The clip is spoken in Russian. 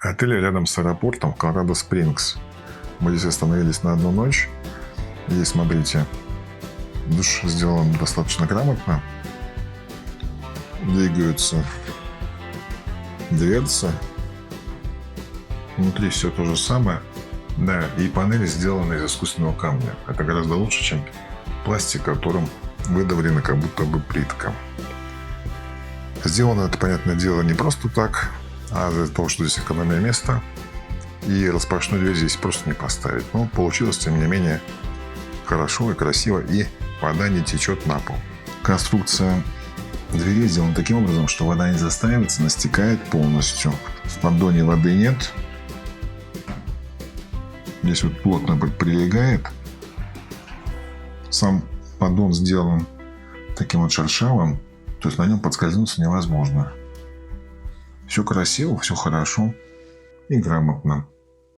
Отель рядом с аэропортом Колорадо-Спрингс. Мы здесь остановились на одну ночь. Здесь, смотрите, душ сделан достаточно грамотно. Двигаются дверцы. Внутри все то же самое. Да, и панели сделаны из искусственного камня. Это гораздо лучше, чем пластик, которым выдавлена как будто бы плитка. Сделано это, понятное дело, не просто так, а из-за того, что здесь экономия места. И распашную дверь здесь просто не поставить. Но получилось, тем не менее, хорошо и красиво, и вода не течет на пол. Конструкция двери сделана таким образом, что вода не застаивается, она стекает полностью. В поддоне воды нет. Здесь вот плотно прилегает. Сам поддон сделан таким вот шершавым, то есть на нем подскользнуться невозможно. Все красиво, все хорошо и грамотно.